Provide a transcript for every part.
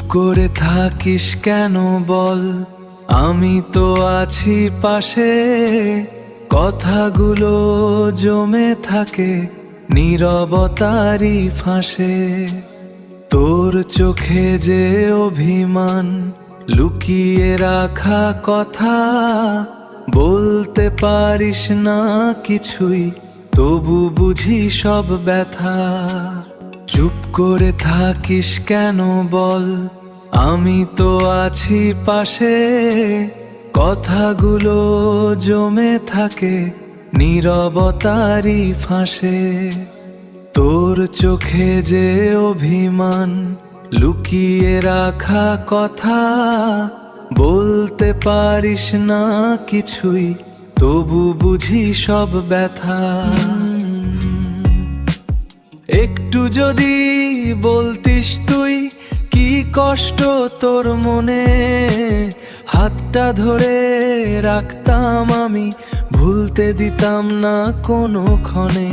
করে থাকিস কেন বল, আমি তো আছি পাশে। কথাগুলো জমে থাকে নীরবতারই ফাঁসে। তোর চোখে যে অভিমান, লুকিয়ে রাখা কথা, বলতে পারিস না কিছুই, তবু বুঝি সব ব্যথা। চুপ করে থাকিস কেন বল, আমি তো আছি পাশে। কথাগুলো জমে থাকে নীরবতারই ফাঁসে। তোর চোখে যে অভিমান, লুকিয়ে রাখা কথা, বলতে পারিস না কিছুই, তবু বুঝি সব ব্যথা। একটু যদি বলতিস তুই, কি কষ্ট তোর মনে, হাতটা ধরে রাখতাম আমি, ভুলতে দিতাম না কোনো ক্ষণে।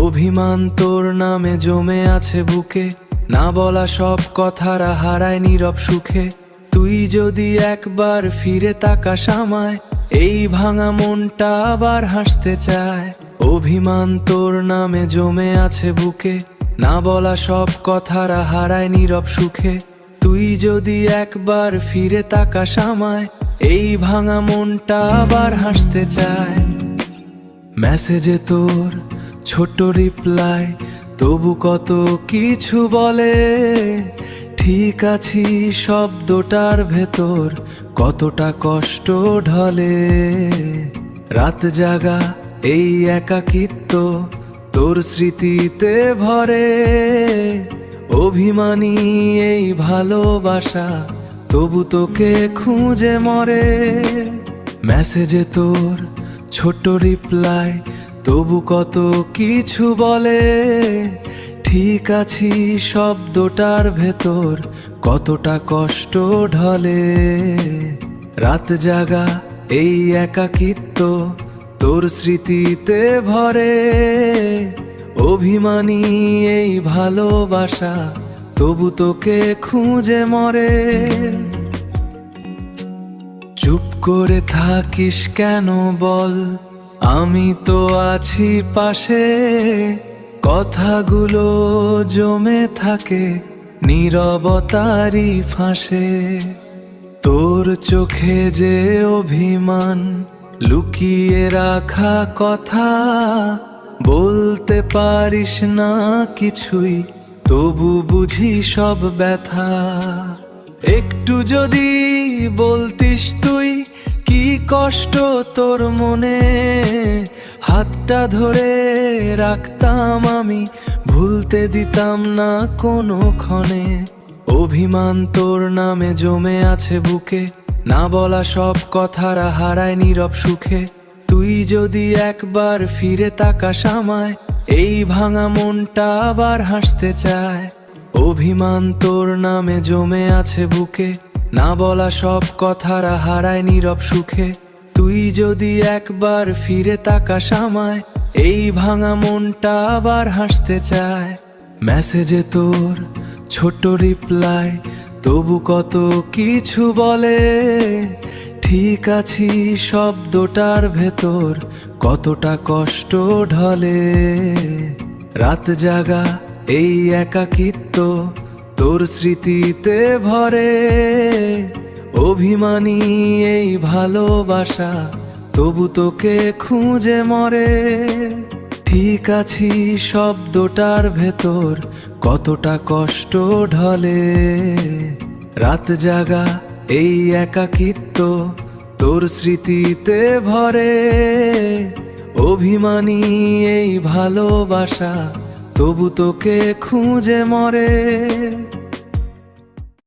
অভিমান তোর নামে জমে আছে বুকে, না বলা সব কথারা হারায় নীরব সুখে। তুই যদি একবার ফিরে তাকাস আমায়, এই ভাঙা মনটা আবার হাসতে চায়। অভিমান তোর নামে জমে আছে বুকে, না বলা সব কথারা হারায় নীরব সুখে। তুই যদি একবার ফিরে তাকাস আমায়, এই ভাঙা মনটা আবার হাসতে চায়। মেসেজে তোর ছোট রিপ্লাই, তবু কত কিছু বলে। ঠিক আছি শব্দটার ভেতর কতটা কষ্ট ঢলে। রাত জাগা এই একাকিত্ব তোর স্মৃতিতে ভরে। অভিমানী এই ভালোবাসা তবু তোকে খুঁজে মরে। মেসেজে তোর ছোট রিপ্লাই, তবু কত কিছু বলে। ঠিক আছি শব্দটার ভেতর কতটা কষ্ট ঢলে। রাত জাগা এই একাকিত্ব তোর স্মৃতিতে ভরে। অভিমানী এই ভালোবাসা তবু তোকে খুঁজে মরে। চুপ করে থাকিস কেন বল, আমি তো আছি পাশে। কথাগুলো জমে থাকে নীরবতারই ফাঁসে। তোর চোখে যে অভিমান, লুকিয়ে রাখা কথা, বলতে পারিস না কিছুই, তবু বুঝি সব ব্যথা। একটু যদি বলতিস তুই, কি কষ্ট তোর মনে, হাতটা ধরে রাখতাম আমি, ভুলতে দিতাম না কোনো ক্ষণে। অভিমান তোর নামে জমে আছে বুকে, না বলা সব কথারা হারায় নীরব সুখে। তুই যদি একবার ফিরে তাকাস আমায়, এই ভাঙা মনটা আবার হাসতে চায়। অভিমান তোর নামে জমে আছে বুকে, না বলা সব কথারা হারায় নীরব সুখে। তুই যদি একবার ফিরে তাকাস আমায়, এই ভাঙা মনটা আবার হাসতে চায়। মেসেজে তোর ছোট রিপ্লাই, তবু কত কিছু বলে। ঠিক আছি শব্দটার ভেতর কতটা কষ্ট ঢলে। রাত জাগা এই একাকিত্ব তোর স্মৃতিতে ভরে। অভিমানী এই ভালোবাসা তবু তোকে খুঁজে মরে। ঠিক আছি শব্দটার ভেতর কতটা কষ্ট ঢলে। রাত জাগা এই একাকিত্ব তোর স্মৃতিতে ভরে। অভিমানী এই ভালোবাসা তবু তোকে খুঁজে মরে।